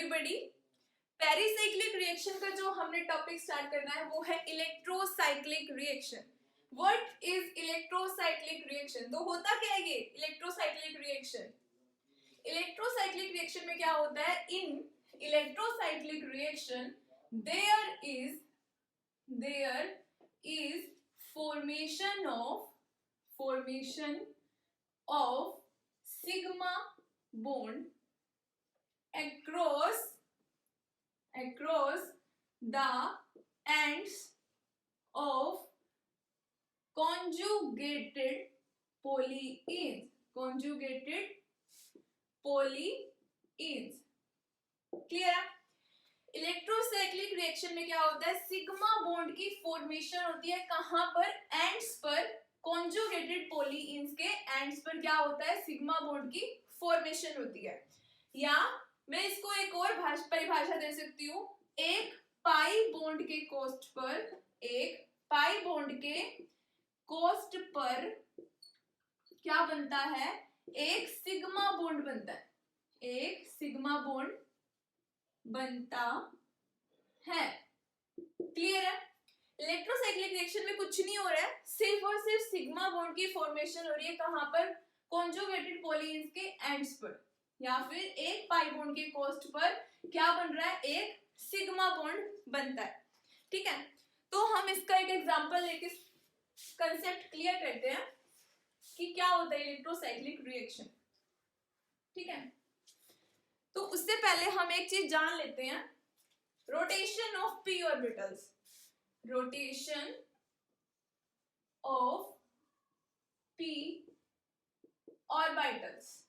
Everybody. Pericyclic reaction का जो हमने टॉपिक स्टार्ट करना है वो है electrocyclic reaction. What is electrocyclic reaction? तो होता क्या है ये इलेक्ट्रोसाइक्लिक रिएक्शन? इलेक्ट्रोसाइक्लिक रिएक्शन में क्या होता है? In electrocyclic reaction there is formation of sigma bond across the ends of conjugated polyenes. Clear है? इलेक्ट्रोसाइक्लिक रिएक्शन में क्या होता है? सिग्मा बॉन्ड की फॉर्मेशन होती है। कहां पर? एंड्स पर। कॉन्जुगेटेड पॉलीइन्स के एंड्स पर क्या होता है? सिग्मा बॉन्ड की फॉर्मेशन होती है। या मैं इसको एक और परिभाषा दे सकती हूँ। एक पाई बॉन्ड के कोस्ट पर क्या बनता है? एक सिग्मा बॉन्ड बनता है। क्लियर है? इलेक्ट्रोसाइक्लिक रिएक्शन में कुछ नहीं हो रहा है, सिर्फ और सिर्फ सिग्मा बॉन्ड की फॉर्मेशन हो रही है। कहां पर? कॉन्जुगेटेड पॉलीइन्स के एंड्स पर, या फिर एक पाई बॉन्ड के कोस्ट पर क्या बन रहा है? एक सिग्मा बॉन्ड बनता है। ठीक है, तो हम इसका एक एग्जांपल लेके कंसेप्ट क्लियर करते हैं कि क्या होता है इलेक्ट्रोसाइक्लिक रिएक्शन। ठीक है, तो उससे पहले हम एक चीज जान लेते हैं, rotation of P orbitals. Rotation of P orbitals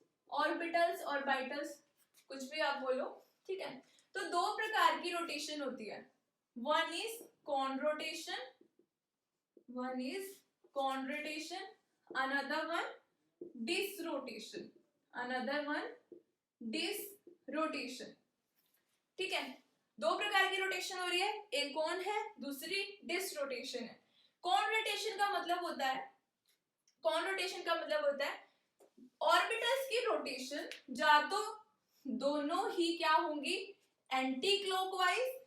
कुछ भी आप बोलो। ठीक है, तो दो प्रकार की रोटेशन होती है। One is con rotation, another one dis rotation. ठीक है, दो प्रकार की रोटेशन हो रही है, एक कॉन है, दूसरी डिस रोटेशन है। कॉन रोटेशन का मतलब होता है ऑर्बिटल्स की रोटेशन या तो दोनों ही क्या होंगी? एंटी क्लॉकवाइज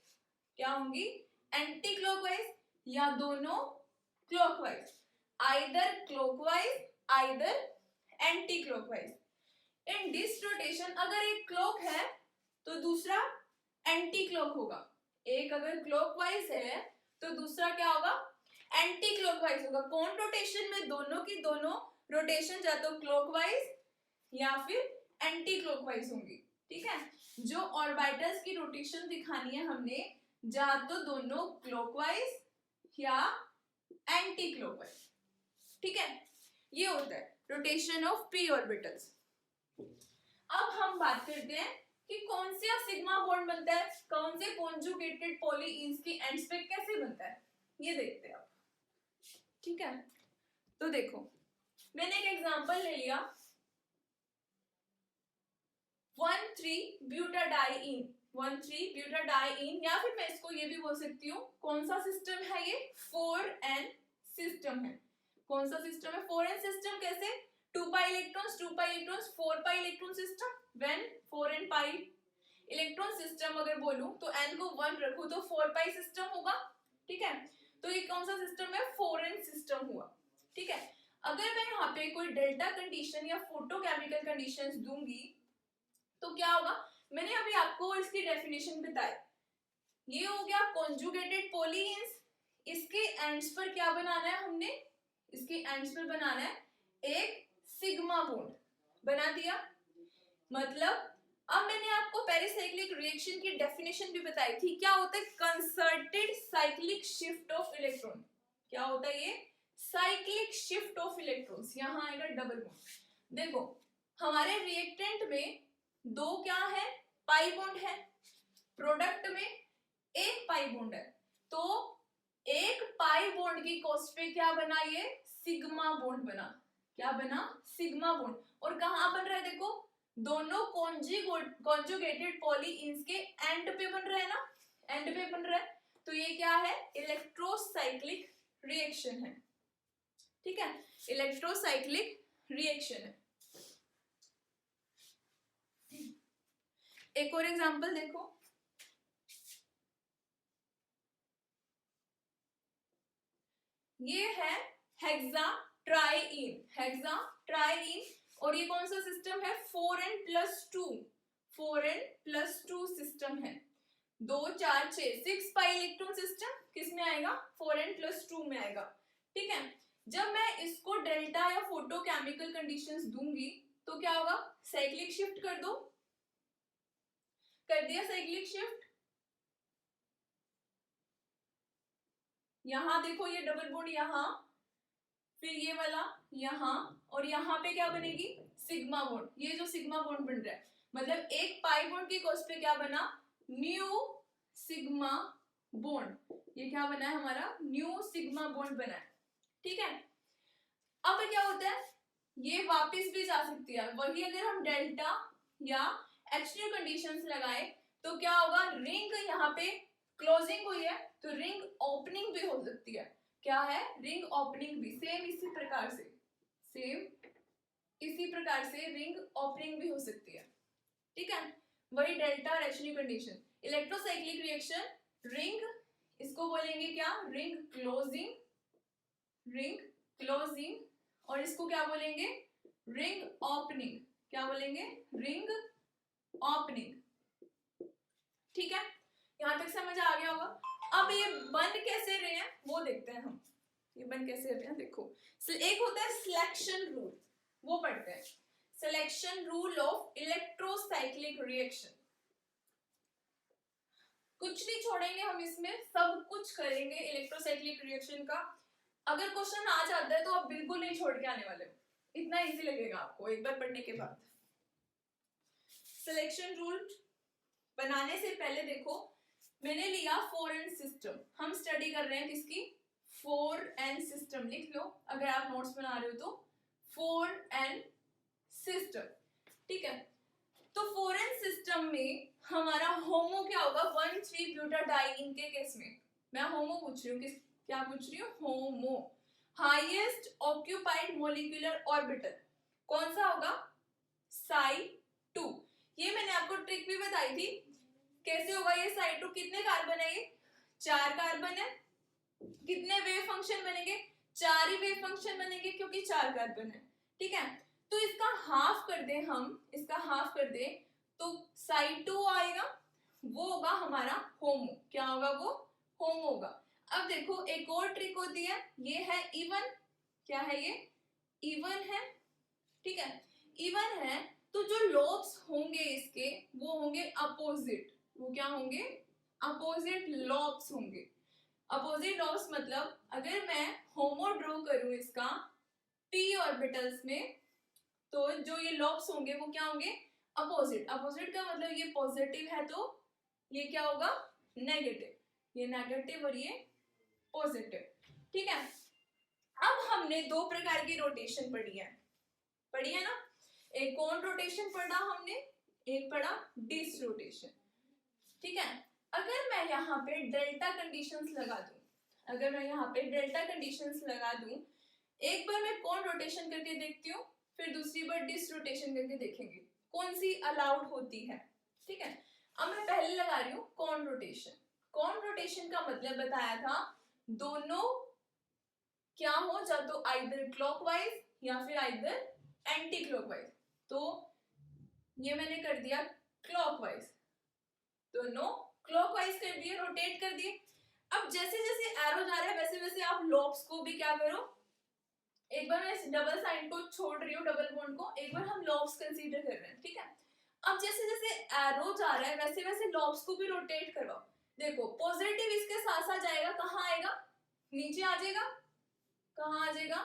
या दोनों clockwise, either clockwise either anticlockwise. In disrotation अगर एक क्लॉक है तो दूसरा एंटी क्लॉक होगा। एक अगर क्लॉकवाइज है तो दूसरा क्या होगा? एंटी क्लॉकवाइज होगा। कौन रोटेशन में दोनों की दोनों रोटेशन या तो क्लॉकवाइज या फिर एंटी क्लॉकवाइज होंगी। ठीक है, जो ऑर्बिटल्स की रोटेशन दिखानी है हमने, या तो दोनों क्लॉकवाइज या एंटी क्लॉकवाइज। ठीक है, ये होता है रोटेशन ऑफ पी ऑर्बिटल्स। अब हम बात करते हैं कि कौन सा सिग्मा बॉन्ड बनता है, कौन से कॉन्जुगेटेड पॉलीइन्स के एंड्स पे कैसे बनता है, ये देखते हैं आप। ठीक है, तो देखो मैंने एक एग्जांपल ले लिया 1,3-ब्यूटाडाइइन, या फिर मैं इसको ये भी बोल सकती हूँ, कौन सा सिस्टम है ये? 4n सिस्टम है। कौन सा सिस्टम है? 4n system. कैसे? 2 pi electrons 4 pi electron system. When 4n pi electron system अगर बोलूं तो n को 1 रखूं तो 4 पाई सिस्टम होगा। ठीक है, तो ये कौन सा सिस्टम है? 4n सिस्टम हुआ। ठीक है, अगर मैं यहाँ पे कोई डेल्टा कंडीशन या फोटोकेमिकल कंडीशंस दूंगी तो क्या होगा? मैंने अभी आपको इसकी डेफिनेशन बताई। ये हो गया कॉन्जुगेटेड पॉलीइन्स। इसके एंड्स पर क्या बनाना है हमने? इसके एंड्स पर बनाना है एक सिग्मा बॉन्ड। बना दिया। मतलब अब मैंने आपको पेरिसाइक्लिक रिएक्शन की डेफिनेशन भी बताई थी। क्या होता है? Concerted cyclic shift of electron. क्या होता है ये? Cyclic shift of electrons. यहां आएगा डबल बॉन्ड। देखो हमारे रिएक्टेंट में दो क्या है? पाई बॉन्ड है। प्रोडक्ट में एक पाई बॉन्ड है, तो एक पाई बॉन्ड की कोस्ट पे क्या बना? ये सिग्मा बॉन्ड बना। क्या बना? Sigma bond. और कहां बन रहा है? देखो दोनों कॉन्जुगेटेड पॉलीइन्स के एंड पे बन रहा है ना, एंड पे बन रहा है। तो ये क्या है? इलेक्ट्रोसाइक्लिक रिएक्शन है। ठीक है, इलेक्ट्रोसाइक्लिक रिएक्शन है। एक और एग्जांपल देखो, ये है हेक्साट्राईन, हेक्साट्राईन, और ये कौन सा सिस्टम है, 4n+2, 4n+2 सिस्टम है, 2 4 6 6 पाई इलेक्ट्रॉन सिस्टम किस में आएगा, 4n+2 में आएगा। ठीक है, जब मैं इसको डेल्टा या फोटोकेमिकल कंडीशंस दूंगी तो क्या होगा, साइक्लिक शिफ्ट कर दो, कर दिया साइक्लिक शिफ्ट, यहां देखो ये डबल बॉन्ड यहां, फिर ये वाला यहां, और यहां पे क्या बनेगी, सिग्मा बॉन्ड, ये जो सिग्मा बॉन्ड बन रहा है, मतलब एक पाई बॉन्ड की कॉस्ट पे क्या बना, न्यू सिग्मा बॉन्ड, ये क्या बना है हमारा, न्यू सिग्मा बॉन्ड बना है। ठीक है, अब क्या होता है, ये वापस भी जा सकती है, वही अगर हम डेल्टा या एक्सट्रीम कंडीशंस लगाए तो क्या होगा, रिंग यहाँ पे क्लोजिंग हुई है तो रिंग ओपनिंग भी हो सकती है, क्या है, रिंग ओपनिंग भी, सेम इसी प्रकार से, सेम इसी प्रकार से रिंग ओपनिंग भी हो सकती है। ठीक है, वही डेल्टा और extreme condition, electrocyclic reaction ring, इसको बोलेंगे क्या, रिंग क्लोजिंग, रिंग क्लोजिंग, और इसको क्या बोलेंगे, रिंग ओपनिंग, क्या बोलेंगे, रिंग ओपनिंग। ठीक है, यहां तक समझ आ गया होगा। अब ये बन कैसे रहे हैं वो देखते हैं हम, ये बन कैसे रहे हैं देखो, एक होता है सिलेक्शन रूल, वो पढ़ते हैं, selection rule of electrocyclic reaction, कुछ नहीं छोड़ेंगे हम इसमें, सब कुछ करेंगे इलेक्ट्रोसाइक्लिक रिएक्शन का। अगर क्वेश्चन आ जाता है तो आप बिल्कुल नहीं छोड़ के आने वाले हो, इतना इजी लगेगा आपको एक बार पढ़ने के बाद। सिलेक्शन रूल बनाने से पहले देखो, मैंने लिया 4n सिस्टम, हम स्टडी कर रहे हैं किसकी, 4n सिस्टम, लिख लो अगर आप नोट्स बना रहे हो तो, 4n सिस्टम। ठीक है, तो 4n सिस्टम में हमारा होमो क्या होगा, 1,3-ब्यूटाडाइईन के केस में, मैं होमो पूछ रही हूँ, किस क्या पूछ रही हूँ, होमो, हाईएस्ट ऑक्यूपाइड मॉलिक्यूलर ऑर्बिटल कौन सा होगा, psi2। ये मैंने आपको ट्रिक भी बताई थी, कैसे होगा ये psi2, कितने कार्बन है ये, 4 कार्बन है, कितने वेव फंक्शन बनेंगे, 4 ही वेव फंक्शन बनेंगे क्योंकि 4 कार्बन है। ठीक है, तो इसका हाफ कर दे हम, इसका हाफ कर दे तो psi2 आएगा, वो होगा हमारा होमो, क्या होगा वो, होमो होगा। अब देखो एक और ट्रिक होती है, ये है इवन, क्या है ये, इवन है। ठीक है, इवन है तो जो लोब्स होंगे इसके वो होंगे अपोजिट, वो क्या होंगे, अपोजिट लोब्स होंगे। अपोजिट लोब्स मतलब अगर मैं होमो ड्रॉ करूं इसका p ऑर्बिटल्स में, तो जो ये लोब्स होंगे वो क्या होंगे, अपोजिट। अपोजिट का मतलब ये पॉजिटिव है तो ये क्या होगा, नेगेटिव, ये नेगेटिव और ये पॉजिटिव। ठीक है, अब हमने 2 प्रकार की रोटेशन पढ़ी है ना, एक कौन रोटेशन पढ़ा हमने, एक पढ़ा डिस रोटेशन। ठीक है, अगर मैं यहाँ पे डेल्टा कंडीशंस लगा दूं, अगर मैं यहाँ पे डेल्टा कंडीशंस लगा दूं, एक बार मैं कौन रोटेशन करके देखती हूँ, फिर दूसरी बार डिस रोटेशन करके देखेंगे कौन सी अलाउड होती है। ठीक है, अब मैं पहले लगा रही हूँ कौन रोटेशन। कौन रोटेशन का मतलब बताया था, दोनों क्या हो, या तो आइदर क्लॉकवाइज या फिर आइदर एंटी क्लॉकवाइज, तो ये मैंने कर दिया क्लॉकवाइज, दोनों क्लॉकवाइज कर दिए, रोटेट कर दिए। अब जैसे जैसे एरो जा रहा है वैसे वैसे आप लॉब्स को भी क्या करो, एक बार मैं इस डबल साइड को छोड़ रही हूँ, डबल बॉन्ड को, एक बार हम लॉब्स कंसीडर कर रहे हैं। ठीक है, अब जैसे जैसे एरो जा रहा है वैसे वैसे लॉब्स को भी रोटेट करवाओ। देखो पॉजिटिव इसके साथ साथ जाएगा, कहाँ आएगा, नीचे आ जाएगा, कहाँ आ जाएगा,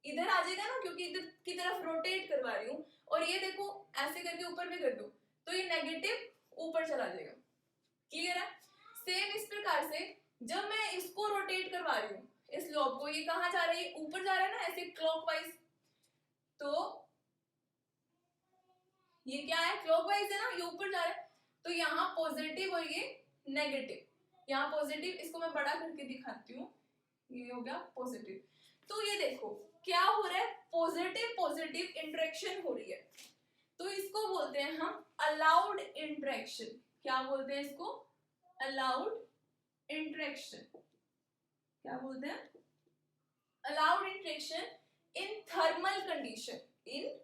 इधर आ जाएगा ना, क्योंकि इधर की तरफ रोटेट करवा रही हूँ। और ये देखो ऐसे करके ऊपर भी कर दो तो ये नेगेटिव ऊपर चला जाएगा। क्लियर है, सेम इस प्रकार से जब मैं इसको रोटेट करवा रही हूँ, इस लॉब को, ये कहाँ जा रही है, ऊपर जा रहा है ना, ऐसे क्लॉकवाइज, तो ये क्या है, क्लॉकवाइज है ना, ये ऊपर जा रहा है, तो यहाँ पॉजिटिव और ये नेगेटिव, यहाँ पॉजिटिव, इसको मैं बड़ा करके दिखाती हूँ, ये हो गया पॉजिटिव। तो ये देखो क्या हो रहा है, पॉजिटिव पॉजिटिव इंटरेक्शन हो रही है। तो इसको बोलते हैं हम अलाउड इंटरेक्शन। क्या बोलते हैं इसको? Allowed interaction. क्या बोलते हैं? Allowed interaction in thermal condition. In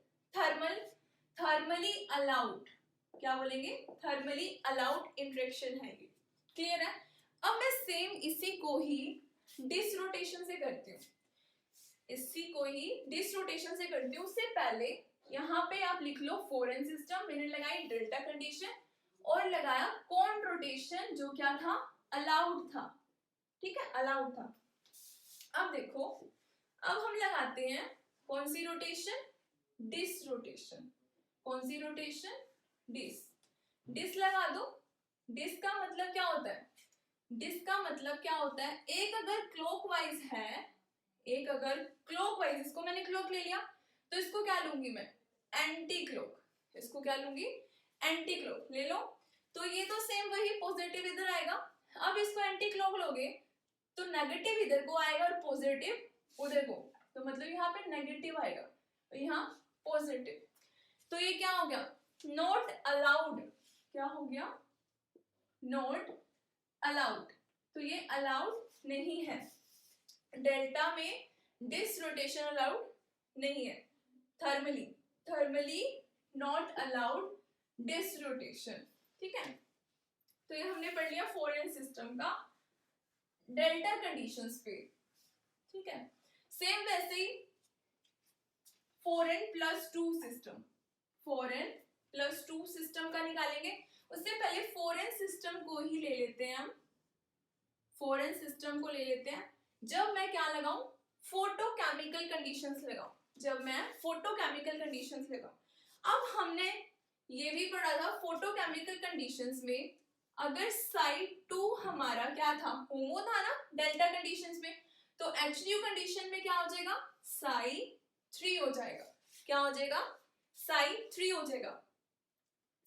thermally allowed. क्या बोलेंगे? थर्मली अलाउड इंटरेक्शन है ये। क्लियर है? अब मैं सेम इसी को ही डिसरोटेशन से करती हूँ। इसी को ही डिसरोटेशन से करती हूँ। उससे पहले यहाँ पे आप लिख लो फॉरेन सिस्टम, मैंने लगाई डेल्टा कंडीशन और लगाया कॉन रोटेशन, जो क्या था? अलाउड था। ठीक है, अलाउड था। अब देखो, अब हम लगाते हैं कौन सी रोटेशन? Dish rotation. कौन सी रोटेशन? डिस। डिस लगा दो। डिस का मतलब क्या होता है? डिस का मतलब क्या होता है? एक अगर क्लॉकवाइज है, एक अगर क्लॉकवाइज, इसको मैंने क्लॉक ले लिया तो इसको क्या लूंगी मैं? Anti clock. इसको क्या लूंगी? एंटी क्लॉक ले लो। तो ये तो सेम वही पॉजिटिव इधर आएगा। अब इसको एंटी क्लॉक लोगे तो नेगेटिव इधर को आएगा और पॉजिटिव उधर को, तो मतलब यहाँ पे नेगेटिव आएगा और यहाँ पॉजिटिव। तो ये क्या हो गया? Not allowed. क्या हो गया? Not allowed. तो ये अलाउड नहीं है। डेल्टा में डिस रोटेशन अलाउड नहीं है। Thermally not allowed dish rotation. ठीक है, तो ये हमने पढ़ लिया फॉरेन सिस्टम का डेल्टा कंडीशंस पे। ठीक है, सेम वैसे ही four n plus two system. Four n plus two system का निकालेंगे। उससे पहले फॉरेन सिस्टम को ही ले लेते हैं हम। फॉरेन सिस्टम को ले लेते हैं जब मैं क्या लगाऊं? फोटोकेमिकल कंडीशंस लगाऊं। जब मैं फोटोकेमिकल कंडीशंस लगाऊं। अब हमने ये भी पढ़ा था फोटोकेमिकल कंडीशंस में अगर साइड 2 हमारा क्या था? होमो था ना डेल्टा कंडीशंस में, तो एचन्यू कंडीशन में क्या हो जाएगा? साई 3 हो जाएगा। क्या हो जाएगा? साई 3 हो जाएगा।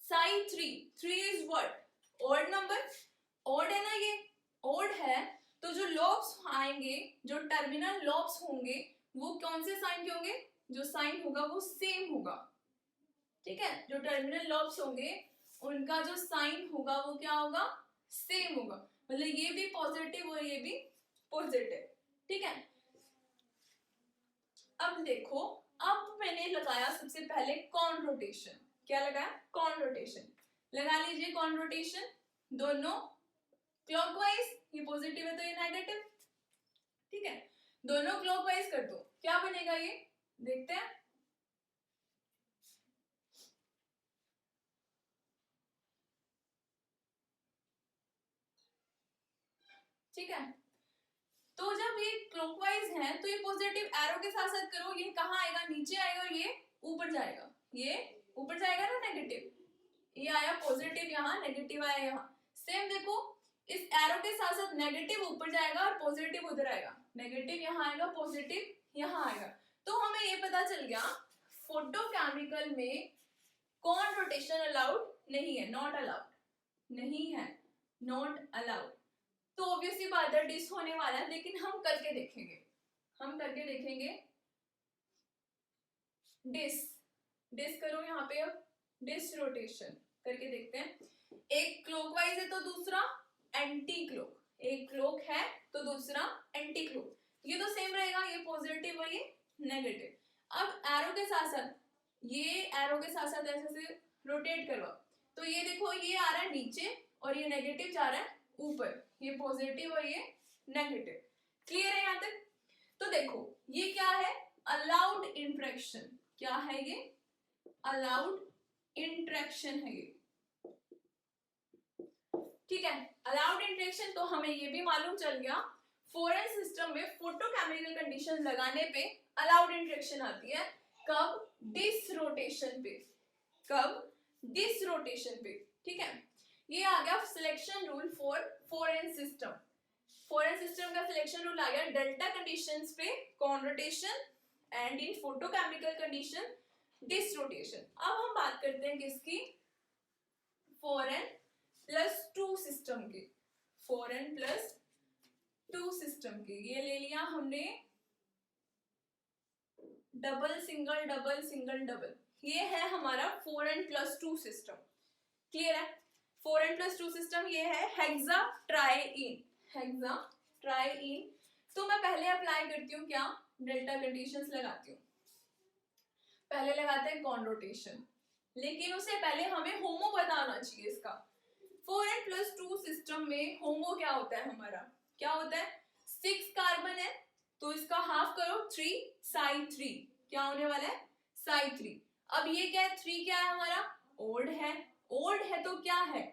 Sai 3 is what? Odd number. Odd है ना, ये ऑड है तो जो लॉब्स आएंगे, जो टर्मिनल लॉब्स होंगे, वो कौन से साइन के होंगे? जो साइन होगा वो सेम होगा। ठीक है, जो टर्मिनल लॉब्स होंगे उनका जो साइन होगा वो क्या होगा? सेम होगा। मतलब ये भी पॉजिटिव और ये भी पॉजिटिव। ठीक है, अब देखो, अब मैंने लगाया सबसे पहले कॉन रोटेशन। क्या लगाया? Con rotation. लगा लीजिए कॉन रोटेशन। दोनों क्लॉकवाइज, ये पॉजिटिव है तो ये नेगेटिव। ठीक है, दोनों क्लॉकवाइज कर दो। क्या बनेगा ये? देखते हैं। ठीक है, तो जब ये क्लॉकवाइज है तो ये पॉजिटिव एरो के साथ साथ करो। ये कहाँ आएगा? नीचे आएगा और ये ऊपर जाएगा। ये ऊपर जाएगा ना नेगेटिव। ये आया पॉजिटिव, यहाँ नेगेटिव आया यहाँ। सेम देखो, इस एरो के साथ साथ नेगेटिव ऊपर जाएगा और पॉजिटिव उधर आएगा। नेगेटिव यहाँ आएगा, पॉजिटिव यहाँ आएगा। तो हमें ये पता चल गया फोटोकेमिकल में कौन रोटेशन अलाउड नहीं है, नॉट अलाउड नहीं है, नॉट अलाउड। तो ऑब्वियसली बात है डिस होने वाला है, लेकिन हम करके देखेंगे। हम करके देखेंगे डिस। डिस करो यहाँ पे, अब डिस रोटेशन करके देखते हैं। एक क्लॉकवाइज है तो दूसरा एंटी क्लॉक। एक क्लॉक है तो दूसरा एंटी क्लॉक। ये तो सेम रहेगा, ये पॉजिटिव और ये नेगेटिव। अब एरो के साथ साथ, ये एरो के साथ साथ ऐसे से रोटेट करवा, तो ये देखो ये आ रहा है नीचे और ये नेगेटिव जा रहा है ऊपर। ये पॉजिटिव और ये नेगेटिव। क्लियर है यहाँ तक? तो देखो ये क्या है? Allowed interaction. क्या है ये? अलाउड इंटरेक्शन है ये। ठीक है, अलाउड इंटरेक्शन। तो हमें ये भी मालूम चल गया फॉरेन सिस्टम में फोटोकेमिकल कंडीशन लगाने पे अलाउड इंटरेक्शन आती है। कब? डिस रोटेशन पे। कब? डिस रोटेशन पे। ठीक है, ये आ गया selection rule for four n system. Four n system का सिलेक्शन रूल आ गया डेल्टा कंडीशंस पे con rotation and in photochemical condition dis rotation. अब हम बात करते हैं किसकी? फॉरेन प्लस टू सिस्टम की। फॉरेन प्लस टू सिस्टम की। ये ले लिया हमने double single double single double. ये है हमारा 4n+2 सिस्टम। क्लियर है? 4n+2 सिस्टम ये है हेक्सा ट्राइइन। हेक्सा ट्राइइन। तो मैं पहले अप्लाई करती हूँ क्या, डेल्टा कंडीशंस लगाती हूँ। पहले लगाते हैं कॉन रोटेशन, लेकिन उससे पहले हमें होमो बताना चाहिए इसका। 4n+2 सिस्टम में होमो क्या होता है हमारा, क्या होता है, 6 कार्बन है तो इसका हाफ करो 3 साई 3, क्या होने वाला है साई 3। अब ये क्या है, 3 क्या है हमारा, ओड है। ओड है तो क्या है,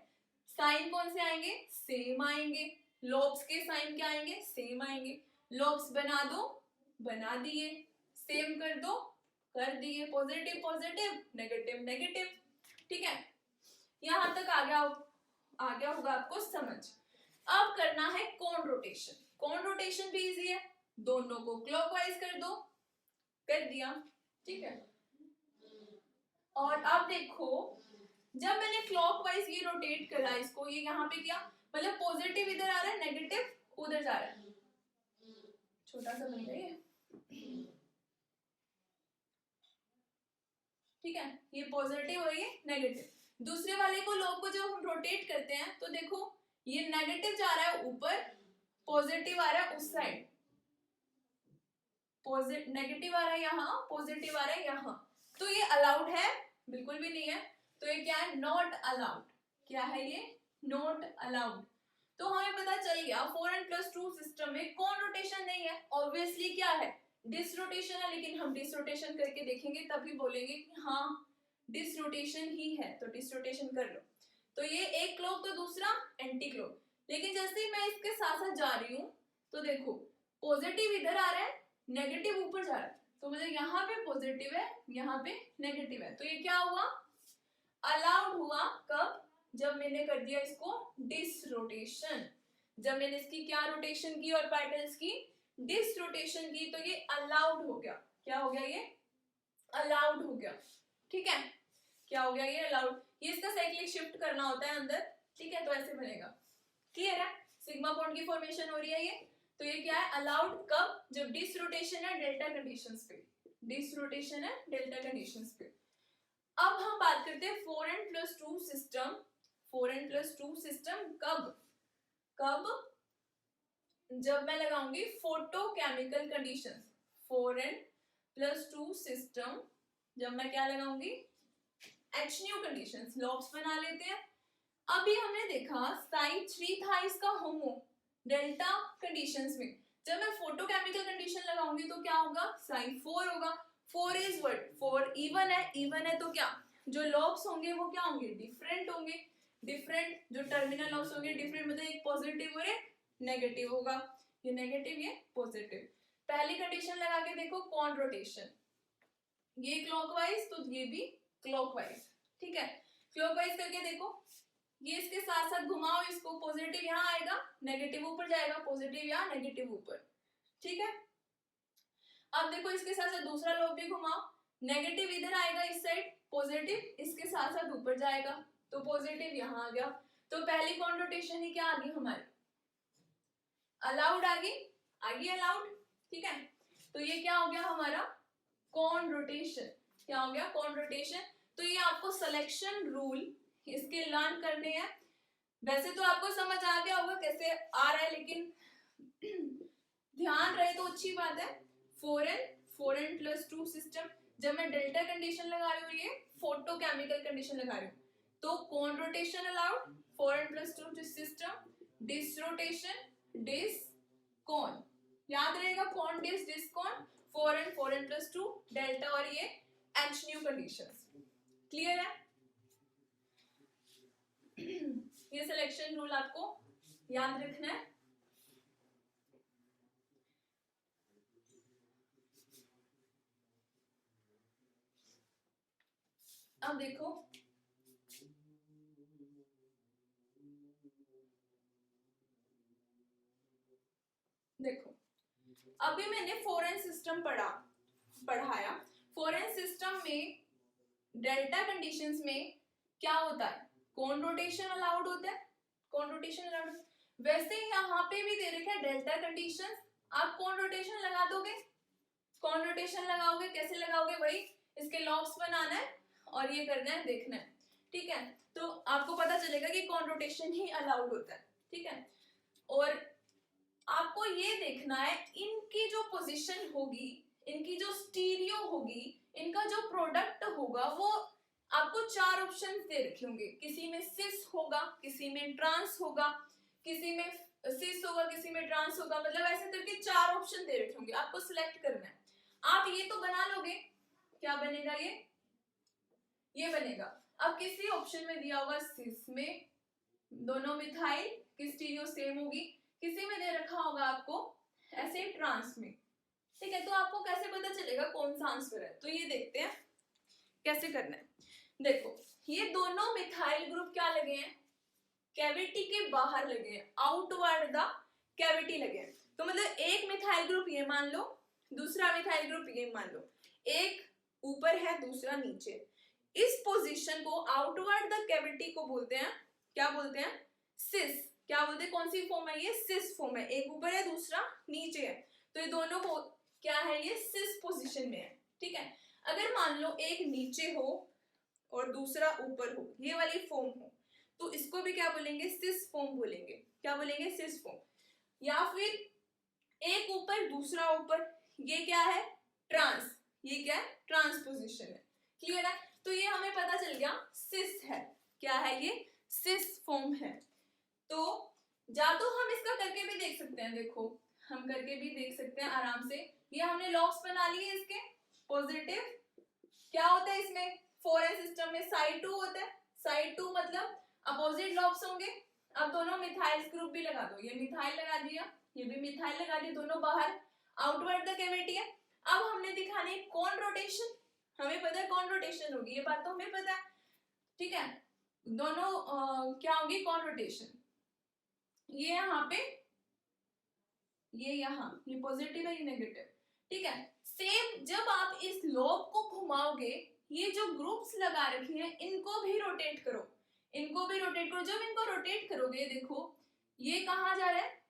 साइन कौन से आएंगे, सेम आएंगे। लॉब्स के साइन क्या आएंगे, सेम आएंगे। लॉब्स बना दो, बना दिए। सेम कर दो, कर दिए। Positive positive, negative negative. ठीक है, यहां तक आ गया होगा आपको समझ। अब करना है कॉन रोटेशन। कॉन रोटेशन भी इजी है, दोनों को क्लॉकवाइज कर दो, कर दिया। ठीक है, और अब देखो जब मैंने क्लॉकवाइज ये रोटेट करा इसको, ये यहाँ पे किया, मतलब पॉजिटिव इधर आ रहा है, नेगेटिव उधर जा रहा है। छोटा सा बन गया ये, ठीक है, ये पॉजिटिव और ये नेगेटिव। दूसरे वाले को लॉब को जब हम रोटेट करते हैं तो देखो ये नेगेटिव जा रहा है ऊपर, पॉजिटिव आ रहा है उस साइड। नेगेटिव आ रहा है यहाँ, पॉजिटिव आ रहा है यहाँ। तो ये अलाउड है, बिल्कुल भी नहीं है। तो ये क्या है, नॉट अलाउड। क्या है ये, नॉट अलाउड। तो हमें पता चल गया 4n+2 सिस्टम में कौन रोटेशन नहीं है, ऑब्वियसली क्या है, डिसरोटेशन है। लेकिन हम डिसरोटेशन करके देखेंगे तभी बोलेंगे कि हाँ डिसरोटेशन ही है, तो डिसरोटेशन कर लो। तो ये एक क्लॉक तो दूसरा एंटी क्लॉक। लेकिन जैसे ही मैं इसके साथ साथ जा रही हूँ तो देखो पॉजिटिव इधर आ रहा है, नेगेटिव ऊपर जा रहा है। तो मतलब यहाँ पे पॉजिटिव है, यहाँ पे नेगेटिव है। तो ये क्या हुआ, अलाउड हुआ। कब, जब मैंने कर दिया इसको डिसरोटेशन। जब मैंने इसकी क्या रोटेशन की, और पार्टिकल्स की डिसरोटेशन की, तो ये अलाउड हो गया। क्या हो गया, ये अलाउड हो गया। ठीक है, क्या हो गया, ये अलाउड। ये इसका साइक्लिक शिफ्ट करना होता है अंदर। ठीक है, तो ऐसे बनेगा। क्लियर है, सिग्मा बॉन्ड की फॉर्मेशन हो रही है ये। तो ये क्या है, अलाउड कब, जब डिसरोटेशन है डेल्टा कंडीशंस पे। डिसरोटेशन है डेल्टा कंडीशंस पे। अब हम बात करते हैं 4n+2 सिस्टम। 4n+2 सिस्टम कब, जब मैं लगाऊंगी फोटोकेमिकल कंडीशंस। 4n+2 सिस्टम जब मैं क्या लगाऊंगी, HNu कंडीशंस। लॉब्स बना लेते हैं। अभी हमने देखा साई 3 था इसका होमो डेल्टा कंडीशंस में। जब मैं फोटोकेमिकल कंडीशन लगाऊंगी तो क्या होगा, साई 4 होगा। 4 इज व्हाट, 4 इवन है। इवन है तो क्या, जो लॉब्स होंगे वो क्या होंगे, डिफरेंट होंगे। डिफरेंट, जो टर्मिनल लॉब्स होंगे डिफरेंट, मतलब एक पॉजिटिव और एक नेगेटिव होगा। ये नेगेटिव, ये पॉजिटिव। पहली कंडीशन लगा के देखो कॉन रोटेशन, ये क्लॉकवाइज तो ये भी क्लॉकवाइज। ठीक है, क्लॉकवाइज करके देखो, ये इसके साथ साथ घुमाओ इसको, पॉजिटिव यहाँ आएगा, नेगेटिव ऊपर जाएगा, पॉजिटिव यहाँ, नेगेटिव ऊपर। ठीक है, अब देखो इसके साथ साथ दूसरा लोब भी घुमाओ, नेगेटिव इधर आएगा इस साइड, पॉजिटिव इसके साथ साथ ऊपर जाएगा, तो पॉजिटिव यहाँ आ गया। तो पहली कॉन रोटेशन ही क्या आ गई हमारी, अलाउड आ गई अलाउड। ठीक है, तो ये क्या हो गया हमारा कॉन रोटेशन। क्या हो गया, कॉन रोटेशन। तो ये आपको सिलेक्शन रूल इसके लर्न करने हैं। वैसे तो आपको समझ आ गया होगा कैसे आ रहा है, लेकिन ध्यान रहे तो अच्छी बात है। 4n+2 सिस्टम, जब मैं डेल्टा कंडीशन लगा रही हूँ, ये फोटोकेमिकल कंडीशन लगा रही हूँ, तो कौन rotation allowed 4n+2 system, disrotation dis कौन, याद रहेगा कौन डिस डिस कौन, 4n+2 डेल्टा, और ये HNu कंडीशंस। क्लियर है, ये सिलेक्शन रूल आपको याद रखना है। अब देखो अभी मैंने 4n सिस्टम पढ़ाया। 4n सिस्टम में डेल्टा कंडीशंस में क्या होता है, कौन रोटेशन अलाउड होता है, कौन रोटेशन अलाउड। वैसे यहाँ पे भी दे रखा है डेल्टा कंडीशंस, आप कौन रोटेशन लगा दोगे, कौन रोटेशन लगाओगे, कैसे लगाओगे, वही इसके लॉग्स बनाना है और ये करना है, देखना है, ठीक है। तो आपको पता चलेगा कि कौन रोटेशन ही अलाउड होता है, ठीक है। और आपको ये देखना है इनकी जो पोजीशन होगी, इनकी जो स्टीरियो होगी, इनका जो प्रोडक्ट होगा, वो आपको 4 ऑप्शन दे रखे होंगे। किसी में सिस होगा, किसी में ट्रांस होगा, किसी में सिस होगा, किसी में ट्रांस होगा, मतलब ऐसे करके 4 ऑप्शन दे रखे होंगे, आपको सिलेक्ट करना है। आप ये तो बना लोगे, क्या बनेगा ये बनेगा। अब किसी ऑप्शन में दिया होगा सिस में दोनों मिथाइल की स्टीरियो सेम होगी, किसी में दे रखा होगा आपको ऐसे ट्रांस में, ठीक है। तो आपको कैसे पता चलेगा कौन सा आंसर है, तो ये देखते हैं कैसे करना है। देखो ये दोनों मिथाइल ग्रुप क्या लगे हैं, कैविटी के बाहर लगे हैं, आउटवर्ड द कैविटी लगे हैं। तो मतलब एक मिथाइल ग्रुप ये मान लो, दूसरा मिथाइल ग्रुप ये मान लो, एक ऊपर है दूसरा नीचे। इस पोजीशन को आउटवर्ड द कैविटी को बोलते हैं, क्या बोलते हैं, सिस। क्या बोलते हैं, कौन सी फॉर्म है ये, सिस फॉर्म है। एक ऊपर है दूसरा नीचे है, तो ये दोनों को क्या है, ये सिस पोजीशन में है, ठीक है। अगर मान लो एक नीचे हो और दूसरा ऊपर हो, ये वाली फॉर्म हो, तो इसको भी क्या बोलेंगे, सिस फॉर्म बोलेंगे। क्या बोलेंगे, सिस फॉर्म। या फिर एक ऊपर दूसरा ऊपर, ये क्या है, ट्रांस। ये क्या है, ट्रांस पोजीशन है, क्लियर है। तो ये हमें पता चल गया सिस है, क्या है ये, सिस फॉर्म है। तो या तो हम इसका करके भी देख सकते हैं, देखो हम करके भी देख सकते हैं आराम से। ये हमने लॉग्स बना लिए इसके पॉजिटिव, क्या होता है इसमें 4n सिस्टम में साइड 2 होता है, साइड 2 मतलब अपोजिट लॉग्स होंगे। अब दोनों मिथाइल ग्रुप भी लगा दो, ये मिथाइल लगा दिया, ये भी मिथाइल लगा दिया, दोनों बाहर आउटवर्ड द कैविटी है। अब हमने दिखाने कौन रोटेशन, हमें पता है कौन रोटेशन होगी, ये बात तो हमें पता है, ठीक है। दोनों क्या होगी, कौन रोटेशन, ये यहाँ पे, ये यहाँ, ये पॉजिटिव है ये नेगेटिव, ठीक है। सेम जब आप इस लॉब को घुमाओगे, ये जो ग्रुप्स लगा रखे हैं इनको भी रोटेट करो, इनको भी रोटेट करो। जब इनको रोटेट करोगे, देखो ये कहाँ जा रहा है,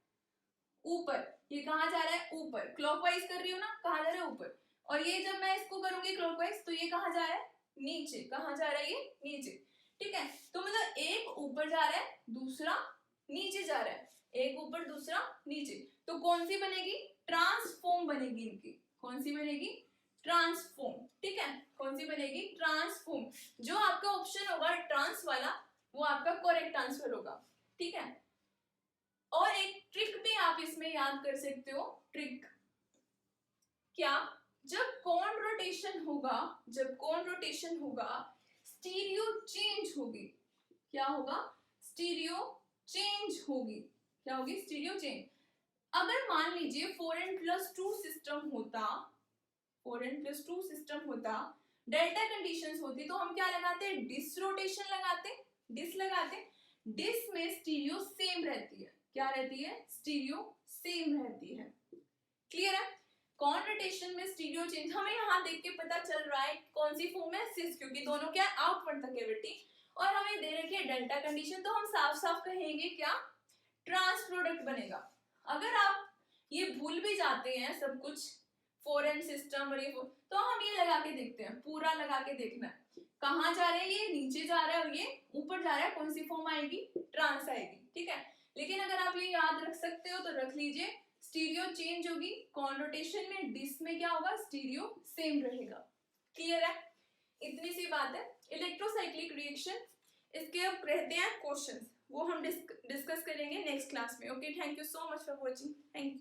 ऊपर, ये कहाँ जा रहा है, ऊपर, क्लॉकवाइज कर रही हूँ ना, कहाँ जा रहा है, ऊपर। और ये जब मैं इसको करूंगी क्लॉकवाइज, तो ये कहाँ जा रहा है, नीचे। कहाँ जा रहा है, ये नीचे, ठीक है। तो मतलब एक ऊपर जा रहा है, दूसरा नीचे जा रहा है, एक ऊपर दूसरा नीचे। तो कौन सी बनेगी, ट्रांसफॉर्म बनेगी इनकी। कौन सी बनेगी, ट्रांसफॉर्म, ठीक है। कौन सी बनेगी, ट्रांसफॉर्म। जो आपका ऑप्शन होगा ट्रांस वाला, वो आपका करेक्ट आंसर होगा, ठीक है। और एक ट्रिक भी आप इसमें याद कर सकते हो, ट्रिक क्या, जब कौन रोटेशन होगा, जब कौन रोटेशन होगा, स्टीरियो चेंज होगी। क्या होगा, स्टीरियो चेंज होगी। क्या होगी, स्टीरियो चेंज। अगर मान लीजिए 4n+2 सिस्टम होता, 4n+2 सिस्टम होता, डेल्टा कंडीशंस होती, तो हम क्या लगाते, डिस रोटेशन लगाते, डिस लगाते। डिस में स्टीरियो सेम रहती है, क्या रहती है, स्टीरियो सेम रहती है, क्लियर है। कौन रोटेशन में स्टीरियो चेंज, हमें यहाँ देख के पता चल रहा है कौन सी फॉर्म है, सिस, क्योंकि दोनों क्या आउटवर्ड द कैविटी, और हमें दे रखी है डेल्टा कंडीशन, तो हम साफ साफ कहेंगे क्या, ट्रांस प्रोडक्ट बनेगा। अगर आप ये भूल भी जाते हैं सब कुछ, 4n सिस्टम और ये तो हम ये लगा के देखते हैं, पूरा लगा के देखना है, कहाँ जा रहा है, ये नीचे जा रहा है और ये ऊपर जा रहा है, कौन सी फॉर्म आएगी, ट्रांस आएगी, ठीक है। लेकिन अगर आप ये याद रख सकते हो तो रख लीजिए, स्टीरियो चेंज होगी, कौन रोटेशन में, डिस में क्या होगा, स्टीरियो सेम रहेगा, क्लियर है। इतनी सी बात है। इलेक्ट्रोसाइक्लिक रिएक्शन, इसके अब रहते हैं क्वेश्चंस, वो हम डिस्कस करेंगे नेक्स्ट क्लास में। Okay, thank you so much for watching, thank you.